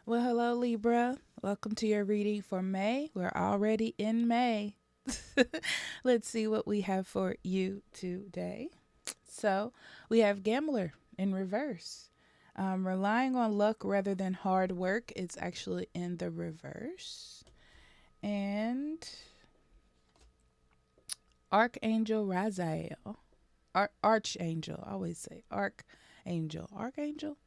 Well, hello, Libra. Welcome to your reading for May. We're already in May. Let's see what we have for you today. So, we have Gambler in reverse. Relying on luck rather than hard work is actually in the reverse. And Archangel Raziel. Archangel. I always say Archangel. Archangel?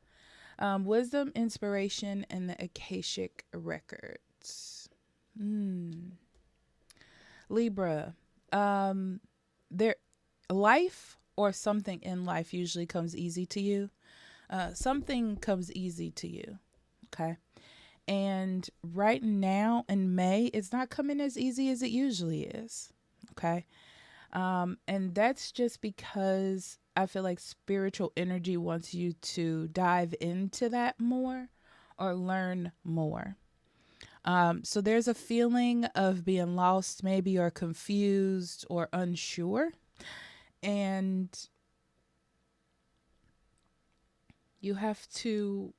Wisdom, inspiration, and the Akashic records. Libra. There, life or something in life usually comes easy to you. Something comes easy to you. Okay. And right now in May, it's not coming as easy as it usually is. Okay. And that's just because I feel like spiritual energy wants you to dive into that more or learn more. So there's a feeling of being lost, maybe, or confused or unsure. And you have to,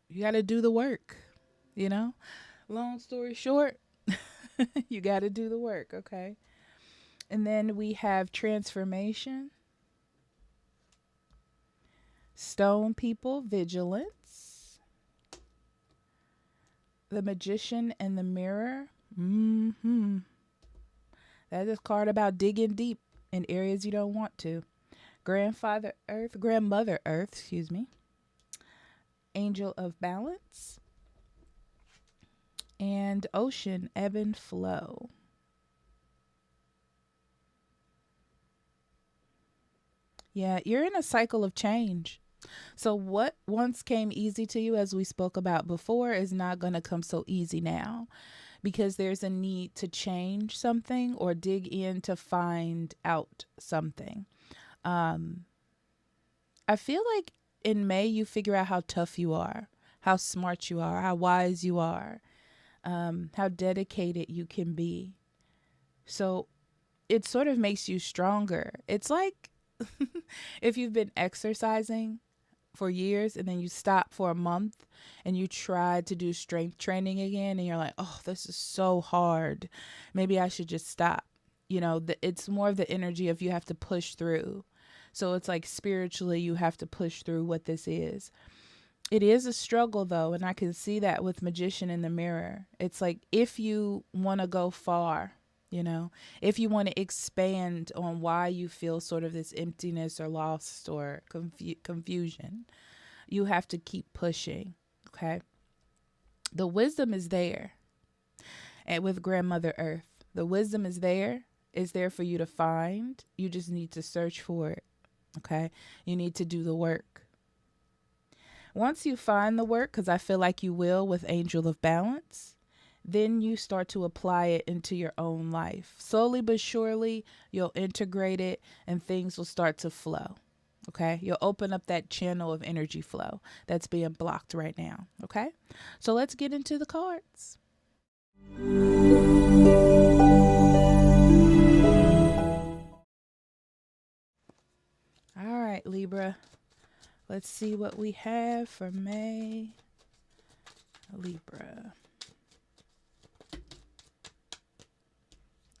you got to do the work, you know? Long story short, you got to do the work, okay? And then we have transformation, stone people, vigilance, the magician, and the mirror. That is a card about digging deep in areas you don't want to. Grandmother Earth, excuse me. Angel of balance, and ocean, ebb and flow. Yeah, you're in a cycle of change. So, what once came easy to you, as we spoke about before, is not going to come so easy now because there's a need to change something or dig in to find out something. Um, I feel like in May, you figure out how tough you are, how smart you are, how wise you are, how dedicated you can be. So, it sort of makes you stronger. It's like if you've been exercising for years and then you stop for a month and you try to do strength training again and you're like, oh, this is so hard. Maybe I should just stop. It's more of the energy of you have to push through. So it's like spiritually, you have to push through what this is. It is a struggle though, and I can see that with Magician in the Mirror. It's like if you want to go far, you know, if you want to expand on why you feel sort of this emptiness or lost or confusion, you have to keep pushing. Okay. The wisdom is there. And with Grandmother Earth, the wisdom is there for you to find. You just need to search for it. Okay. You need to do the work. Once you find the work, because I feel like you will with Angel of Balance, then you start to apply it into your own life. Slowly but surely, you'll integrate it and things will start to flow. Okay. You'll open up that channel of energy flow that's being blocked right now. Okay. So let's get into the cards. All right, Libra. Let's see what we have for May. Libra.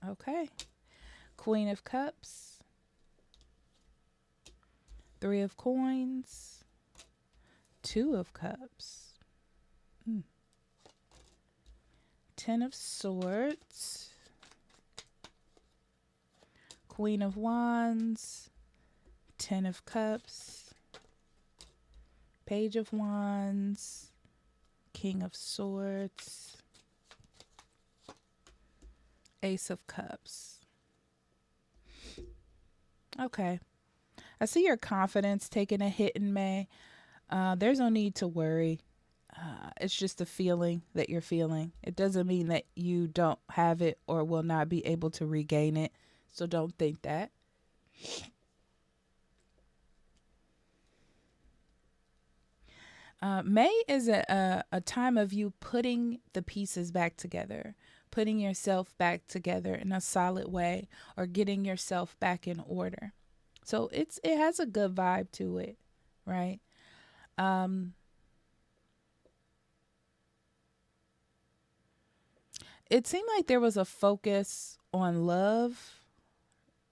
Okay. Queen of Cups. Three of Coins. Two of Cups. 10 of Swords. Queen of Wands. 10 of Cups. Page of Wands. King of Swords. Ace of Cups. Okay. I see your confidence taking a hit in May. There's no need to worry. It's just a feeling that you're feeling. It doesn't mean that you don't have it or will not be able to regain it. So don't think that. May is a time of you putting the pieces back together, putting yourself back together in a solid way, or getting yourself back in order. So it has a good vibe to it, right? Um, it seemed like there was a focus on love,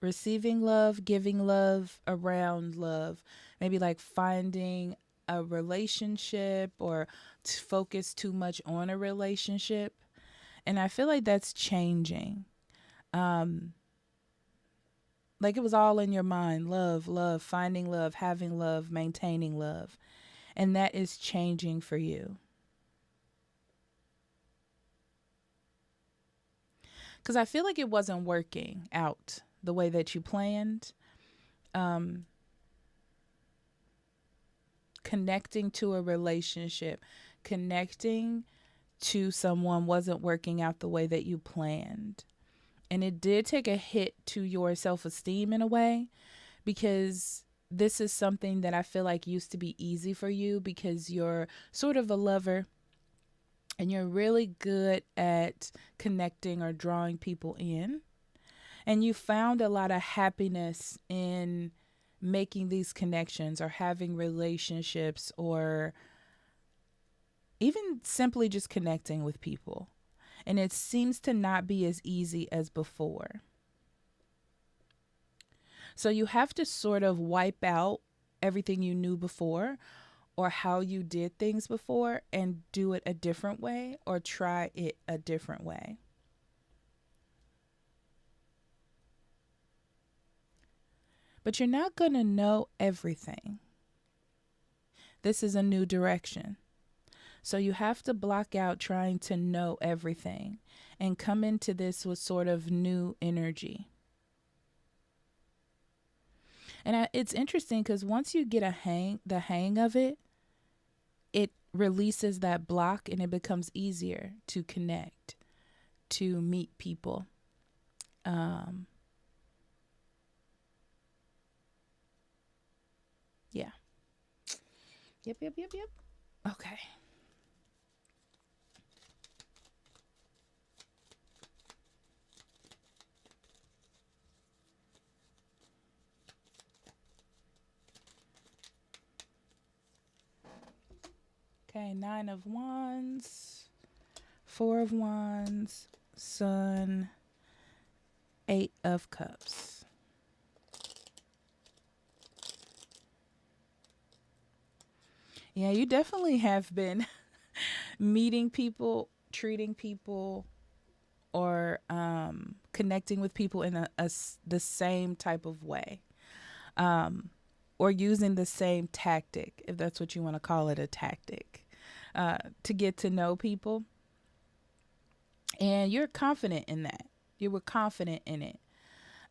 receiving love, giving love, around love. Maybe like finding a relationship or focus too much on a relationship. And I feel like that's changing. Um, like it was all in your mind: love, love, finding love, having love, maintaining love. And that is changing for you. Because I feel like it wasn't working out the way that you planned. Um, Connecting to a relationship, connecting to someone wasn't working out the way that you planned. And it did take a hit to your self esteem in a way, because this is something that I feel like used to be easy for you because you're sort of a lover and you're really good at connecting or drawing people in. And you found a lot of happiness in making these connections or having relationships or even simply just connecting with people. And it seems to not be as easy as before. So you have to sort of wipe out everything you knew before or how you did things before and do it a different way or try it a different way. But you're not going to know everything. This is a new direction. So you have to block out trying to know everything and come into this with sort of new energy. And it's interesting because once you get the hang of it, it releases that block and it becomes easier to connect, to meet people. Um, yeah. Yep, yep, yep, yep. Okay. Okay, 9 of Wands, 4 of Wands, Sun, 8 of Cups. Yeah, you definitely have been meeting people, treating people, or connecting with people in the same type of way, um, or using the same tactic, if that's what you want to call it, a tactic, to get to know people. And you're confident in that. You were confident in it.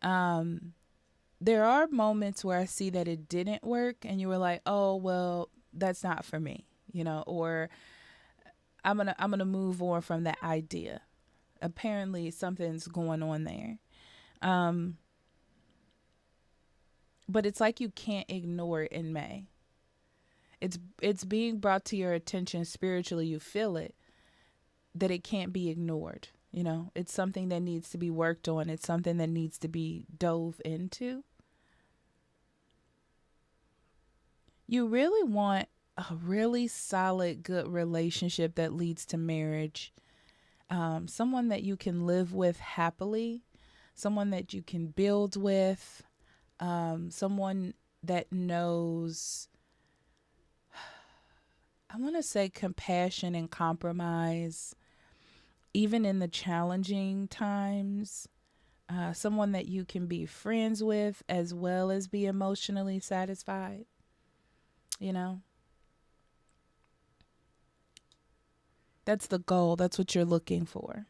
Um, there are moments where I see that it didn't work, and you were like, "Oh, well, that's not for me," or I'm gonna move on from that idea. Apparently, something's going on there. Um, but it's like you can't ignore it in May. It's being brought to your attention spiritually. You feel it, that it can't be ignored. It's something that needs to be worked on. It's something that needs to be dove into. You really want a really solid, good relationship that leads to marriage. Someone that you can live with happily, someone that you can build with, someone that knows, I want to say, compassion and compromise, even in the challenging times. Someone that you can be friends with as well as be emotionally satisfied. You know, that's the goal. That's what you're looking for.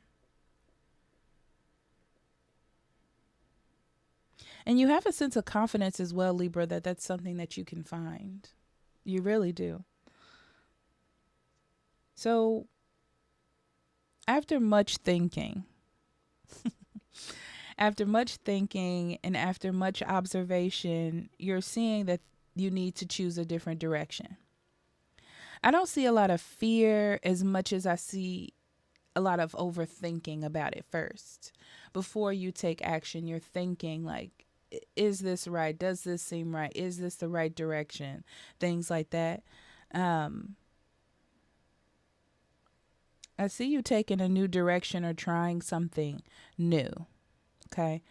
And you have a sense of confidence as well, Libra, that that's something that you can find. You really do. So, after much thinking, and after much observation, you're seeing that you need to choose a different direction. I don't see a lot of fear as much as I see a lot of overthinking about it first. Before you take action, you're thinking like, is this right? Does this seem right? Is this the right direction? Things like that. Um, I see you taking a new direction or trying something new. Okay.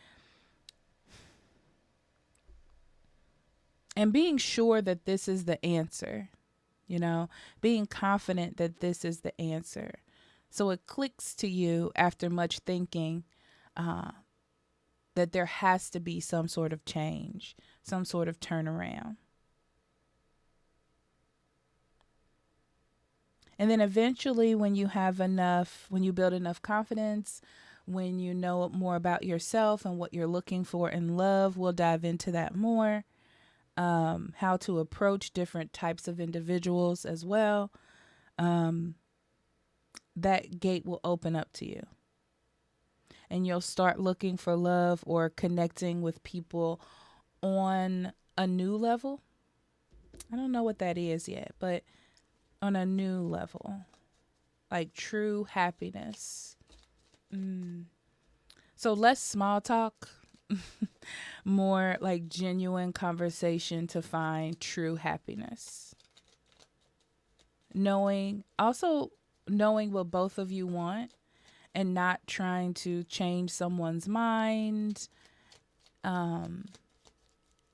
And being sure that this is the answer, being confident that this is the answer. So it clicks to you after much thinking, uh, that there has to be some sort of change, some sort of turnaround. And then eventually, when you build enough confidence, when you know more about yourself and what you're looking for in love, we'll dive into that more. How to approach different types of individuals as well. Um, that gate will open up to you. And you'll start looking for love or connecting with people on a new level. I don't know what that is yet, but on a new level, like true happiness. So less small talk, more like genuine conversation to find true happiness. Also knowing what both of you want and not trying to change someone's mind.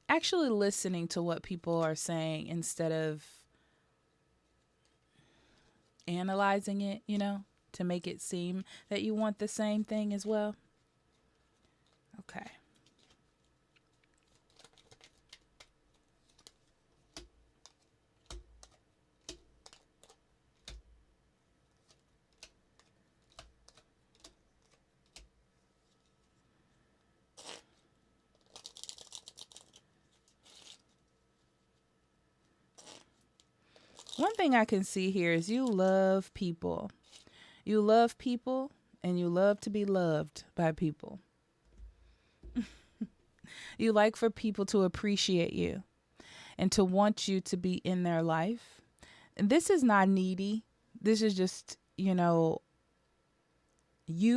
Actually listening to what people are saying instead of analyzing it, to make it seem that you want the same thing as well. Okay. One thing I can see here is you love people. You love people and you love to be loved by people. You like for people to appreciate you and to want you to be in their life. And this is not needy. This is just, you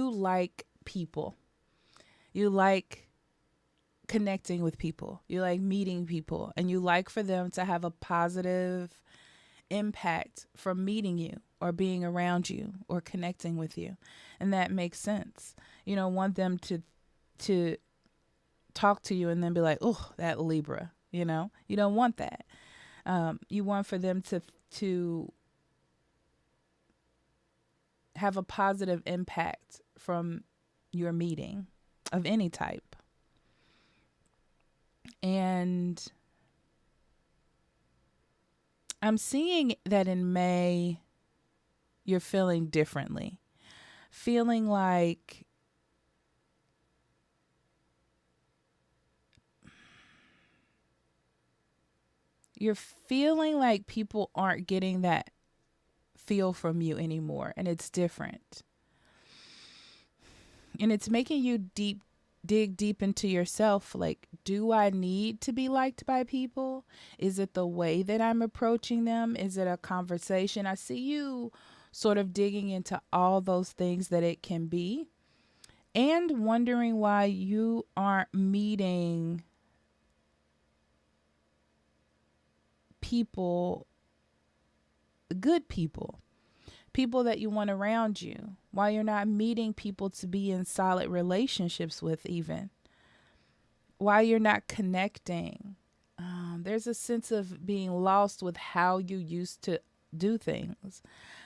like people. You like connecting with people. You like meeting people. And you like for them to have a positive impact from meeting you or being around you or connecting with you. And that makes sense. You don't want them to talk to you and then be like, oh, that Libra, you don't want that. You want for them to have a positive impact from your meeting of any type. And I'm seeing that in May, you're feeling differently. Feeling like people aren't getting that feel from you anymore, and it's different. And it's making you dig deep into yourself. Like, do I need to be liked by people? Is it the way that I'm approaching them? Is it a conversation? I see you sort of digging into all those things that it can be and wondering why you aren't meeting people, good people that you want around you, why you're not meeting people to be in solid relationships with, even why you're not connecting. There's a sense of being lost with how you used to do things,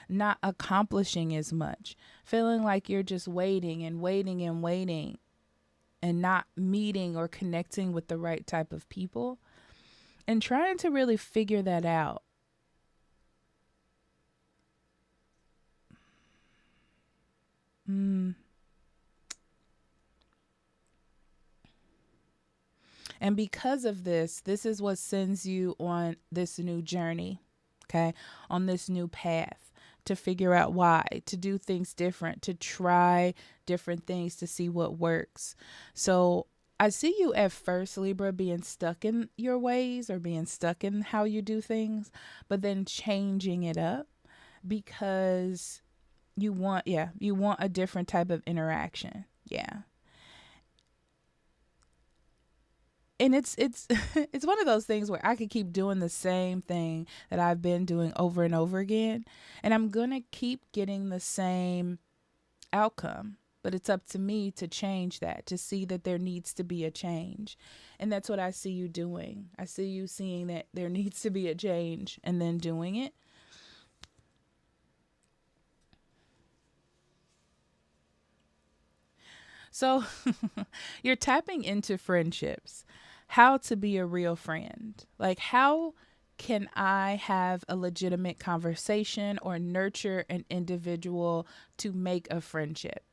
not accomplishing as much, feeling like you're just waiting and waiting and waiting and not meeting or connecting with the right type of people, and trying to really figure that out. And because of this is what sends you on this new journey, okay? On this new path to figure out why, to do things different, to try different things to see what works. So I see you at first, Libra, being stuck in your ways or being stuck in how you do things, but then changing it up because you want a different type of interaction. Yeah. And it's it's one of those things where I could keep doing the same thing that I've been doing over and over again, and I'm going to keep getting the same outcome. But it's up to me to change that, to see that there needs to be a change. And that's what I see you doing. I see you seeing that there needs to be a change and then doing it. So you're tapping into friendships, how to be a real friend. Like, how can I have a legitimate conversation or nurture an individual to make a friendship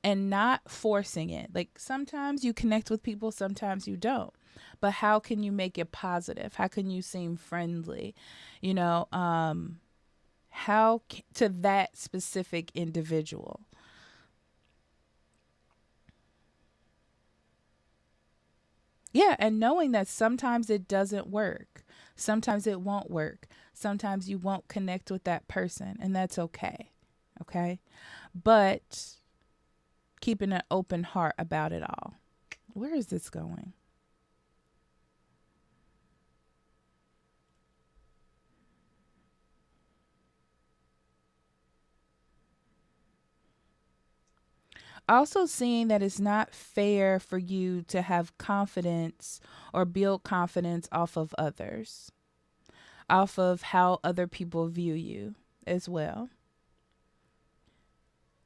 and not forcing it? Like, sometimes you connect with people, sometimes you don't. But how can you make it positive? How can you seem friendly? You know, to that specific individual. Yeah, and knowing that sometimes it doesn't work. Sometimes it won't work. Sometimes you won't connect with that person, and that's okay. Okay? But keeping an open heart about it all. Where is this going? Also, seeing that it's not fair for you to have confidence or build confidence off of others, off of how other people view you as well.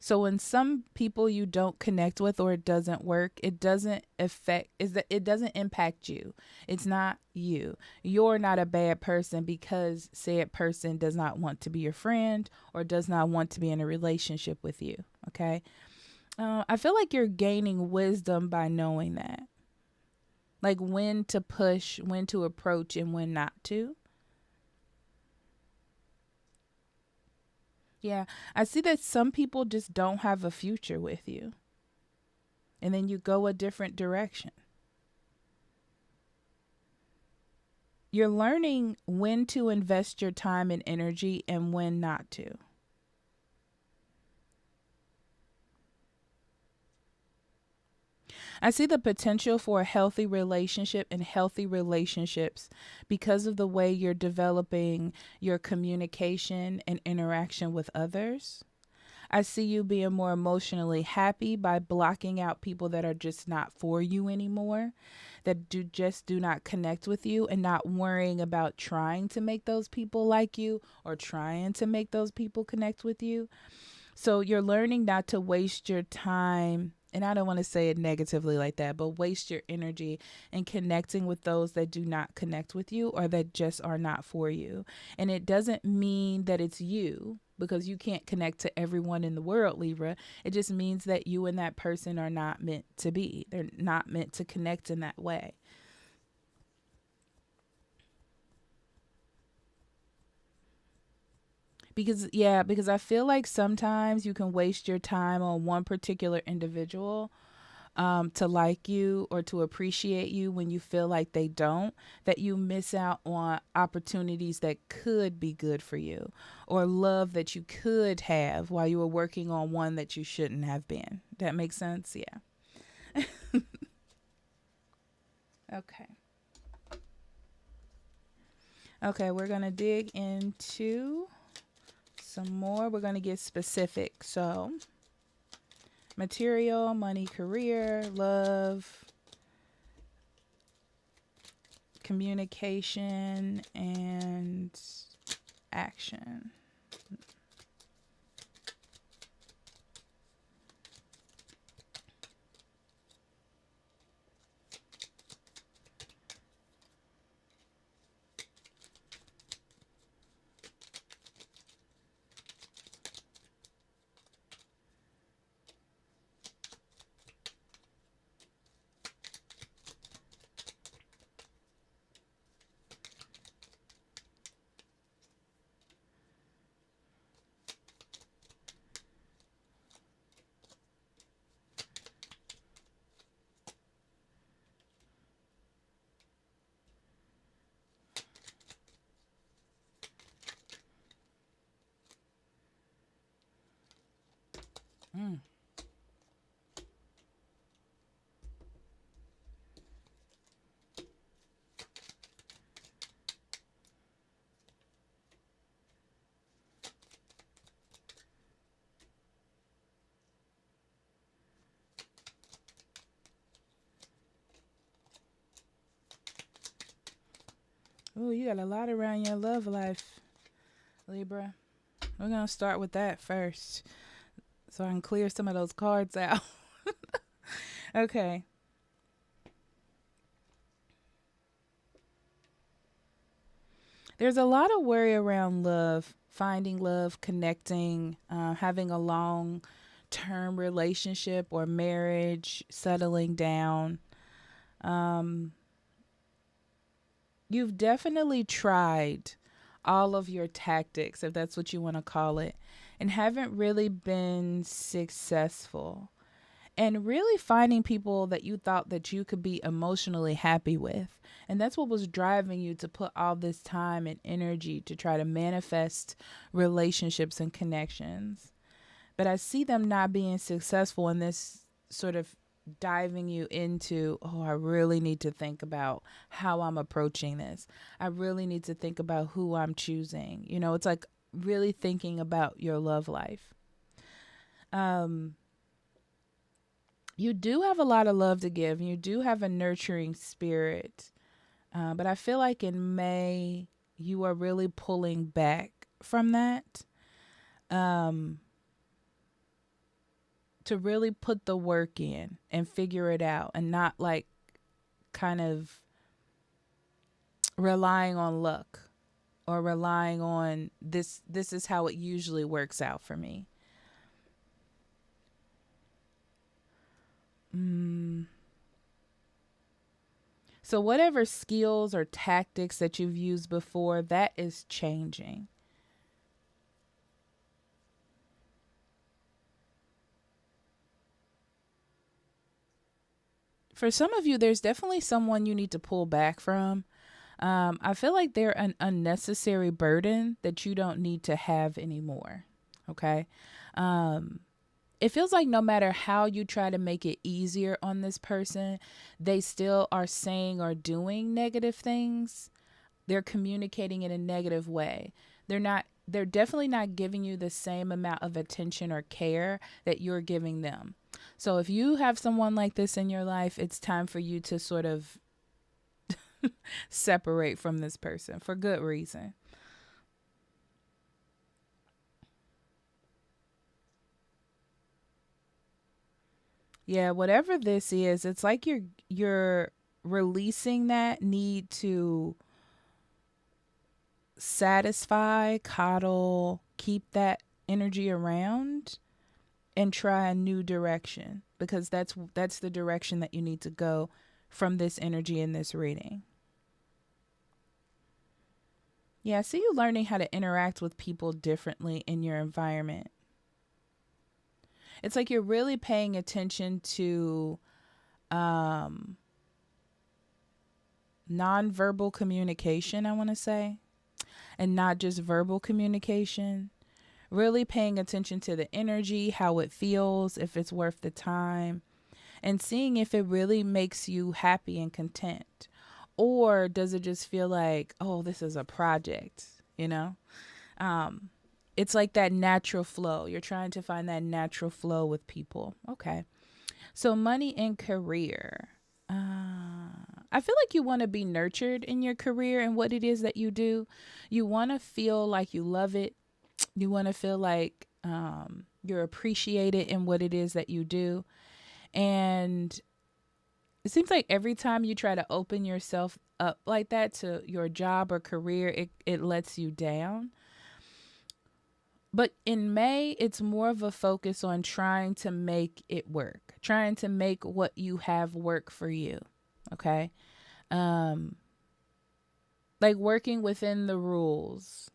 So when some people you don't connect with or it doesn't work, it doesn't affect is that it doesn't impact you. It's not you. You're not a bad person because said person does not want to be your friend or does not want to be in a relationship with you. Okay. I feel like you're gaining wisdom by knowing that. Like when to push, when to approach, and when not to. Yeah. I see that some people just don't have a future with you. And then you go a different direction. You're learning when to invest your time and energy and when not to. I see the potential for a healthy relationship and healthy relationships because of the way you're developing your communication and interaction with others. I see you being more emotionally happy by blocking out people that are just not for you anymore, that do not connect with you, and not worrying about trying to make those people like you or trying to make those people connect with you. So you're learning not to waste your time, and I don't want to say it negatively like that, but waste your energy in connecting with those that do not connect with you or that just are not for you. And it doesn't mean that it's you, because you can't connect to everyone in the world, Libra. It just means that you and that person are not meant to be. They're not meant to connect in that way. Because I feel like sometimes you can waste your time on one particular individual, to like you or to appreciate you when you feel like they don't, that you miss out on opportunities that could be good for you or love that you could have while you were working on one that you shouldn't have been. That makes sense? Yeah. Okay. Okay, we're going to dig into some more. We're going to get specific. So, material, money, career, love, communication, and action. Mm. Oh, you got a lot around your love life, Libra. We're going to start with that first so I can clear some of those cards out. Okay. There's a lot of worry around love, finding love, connecting, having a long term relationship or marriage, settling down. Um, you've definitely tried all of your tactics, if that's what you want to call it, and haven't really been successful. And really finding people that you thought that you could be emotionally happy with. And that's what was driving you to put all this time and energy to try to manifest relationships and connections. But I see them not being successful in this sort of diving you into, oh, I really need to think about how I'm approaching this. I really need to think about who I'm choosing. You know, it's like really thinking about your love life. You do have a lot of love to give. You do have a nurturing spirit. But I feel like in May, you are really pulling back from that. To really put the work in and figure it out and not like kind of relying on luck or relying on this is how it usually works out for me. So whatever skills or tactics that you've used before, that is changing. For some of you, there's definitely someone you need to pull back from. I feel like they're an unnecessary burden that you don't need to have anymore. Okay. It feels like no matter how you try to make it easier on this person, they still are saying or doing negative things. They're communicating in a negative way. They're definitely not giving you the same amount of attention or care that you're giving them. So if you have someone like this in your life, it's time for you to sort of separate from this person for good reason. Yeah, whatever this is, it's like you're releasing that need to satisfy, coddle, keep that energy around and try a new direction because that's the direction that you need to go from this energy in this reading. Yeah, I see you learning how to interact with people differently in your environment. It's like you're really paying attention to um, nonverbal communication, I want to say, and not just verbal communication. Really paying attention to the energy, how it feels, if it's worth the time, and seeing if it really makes you happy and content. Or does it just feel like, oh, this is a project, you know? Um, it's like that natural flow. You're trying to find that natural flow with people. Okay. So, money and career. I feel like you want to be nurtured in your career and what it is that you do. You want to feel like you love it. You want to feel like you're appreciated in what it is that you do. And it seems like every time you try to open yourself up like that to your job or career, it lets you down. But in May, it's more of a focus on trying to make it work, trying to make what you have work for you. Okay. Um, like working within the rules,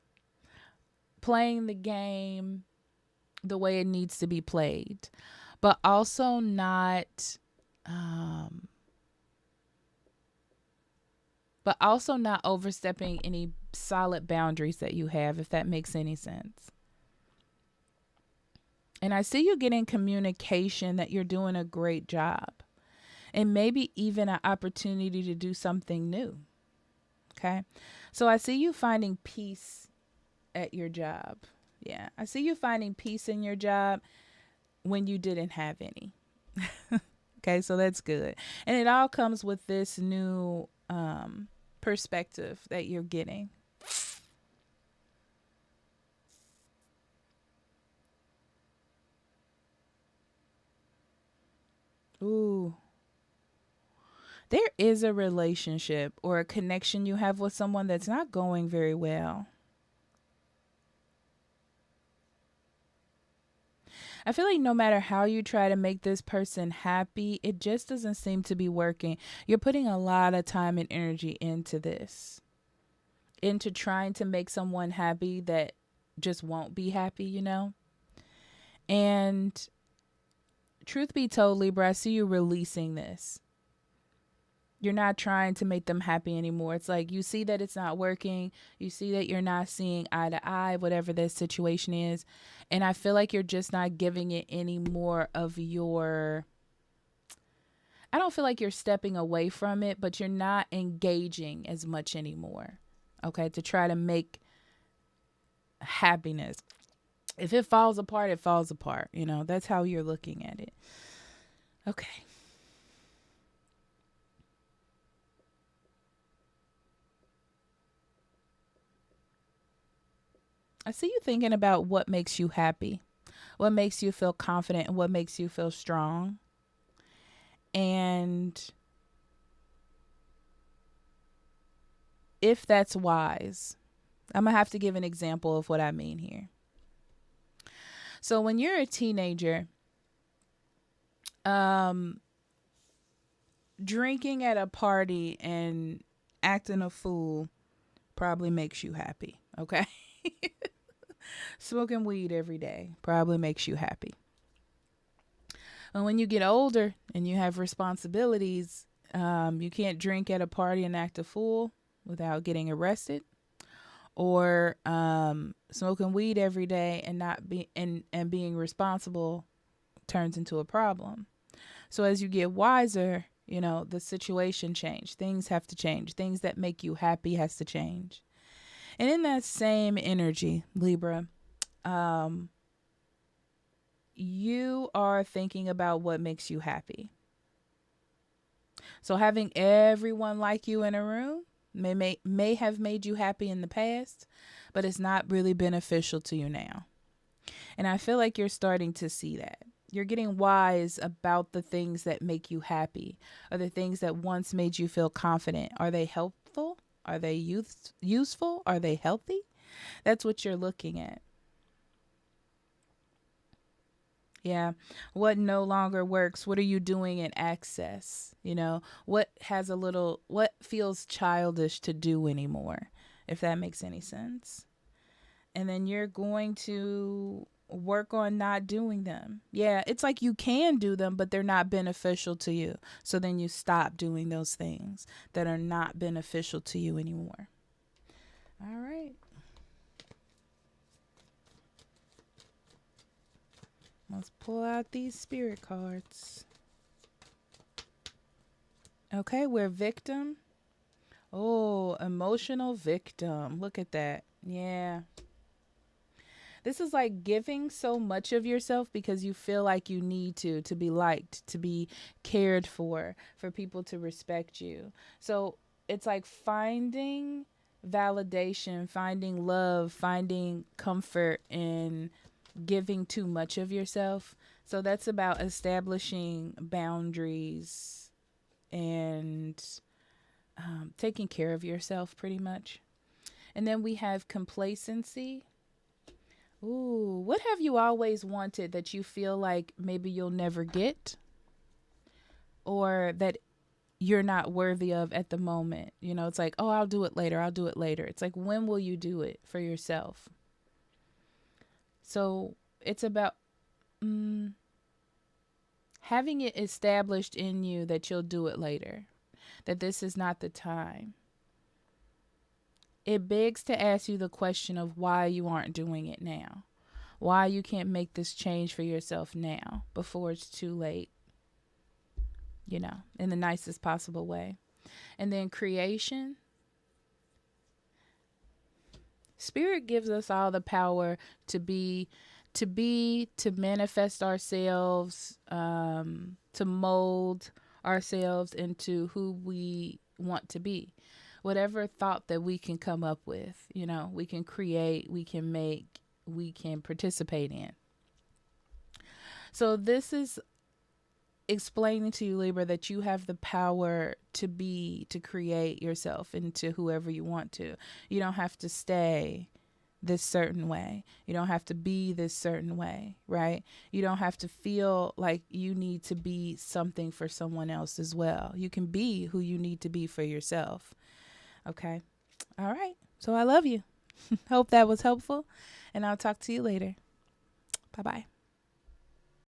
playing the game the way it needs to be played, but also um, not overstepping any solid boundaries that you have, if that makes any sense. And I see you getting communication that you're doing a great job and maybe even an opportunity to do something new. Okay. So I see you finding peace at your job. Yeah. I see you finding peace in your job when you didn't have any. Okay. So that's good. And it all comes with this new perspective that you're getting. Ooh. There is a relationship or a connection you have with someone that's not going very well. I feel like no matter how you try to make this person happy, it just doesn't seem to be working. You're putting a lot of time and energy into this, into trying to make someone happy that just won't be happy, you know? And truth be told, Libra, I see you releasing this. You're not trying to make them happy anymore. It's like you see that it's not working. You see that you're not seeing eye to eye, whatever this situation is. And I feel like you're just not giving it any more of your. I don't feel like you're stepping away from it, but you're not engaging as much anymore. Okay, to try to make happiness. If it falls apart, it falls apart. You know, that's how you're looking at it. Okay. I see you thinking about what makes you happy, what makes you feel confident, and what makes you feel strong. And if that's wise, I'm going to have to give an example of what I mean here. So when you're a teenager, drinking at a party and acting a fool probably makes you happy, okay? Smoking weed every day probably makes you happy. And when you get older and you have responsibilities, you can't drink at a party and act a fool without getting arrested, or smoking weed every day and not be and being responsible turns into a problem. So as you get wiser, you know, the situation change. Things have to change. Things that make you happy has to change. And in that same energy, Libra, you are thinking about what makes you happy. So having everyone like you in a room may have made you happy in the past, but it's not really beneficial to you now. And I feel like you're starting to see that. You're getting wise about the things that make you happy, or the things that once made you feel confident. Are they helpful? Are they useful? Are they healthy? That's what you're looking at. Yeah. What no longer works? What are you doing in access? You know, what feels childish to do anymore, if that makes any sense. And then you're going to work on not doing them. Yeah, it's like you can do them, but they're not beneficial to you. So then you stop doing those things that are not beneficial to you anymore. All right. Let's pull out these spirit cards. Okay, we're victim. Oh, emotional victim. Look at that. Yeah. This is like giving so much of yourself because you feel like you need to be liked, to be cared for people to respect you. So it's like finding validation, finding love, finding comfort in giving too much of yourself. So that's about establishing boundaries and taking care of yourself pretty much. And then we have complacency. Ooh, what have you always wanted that you feel like maybe you'll never get, or that you're not worthy of at the moment? You know, it's like, oh, I'll do it later. I'll do it later. It's like, when will you do it for yourself? So it's about having it established in you that you'll do it later, that this is not the time. It begs to ask you the question of why you aren't doing it now. Why you can't make this change for yourself now before it's too late, you know, in the nicest possible way. And then creation. Spirit gives us all the power to to manifest ourselves, to mold ourselves into who we want to be. whatever thought that we can come up with, we can create, we can make, we can participate in. So this is explaining to you, Libra, that you have the power to create yourself into whoever you want to. You don't have to stay this certain way. You don't have to be this certain way, right? You don't have to feel like you need to be something for someone else as well. You can be who you need to be for yourself. Okay. All right. So I love you. Hope that was helpful, and I'll talk to you later. Bye-bye.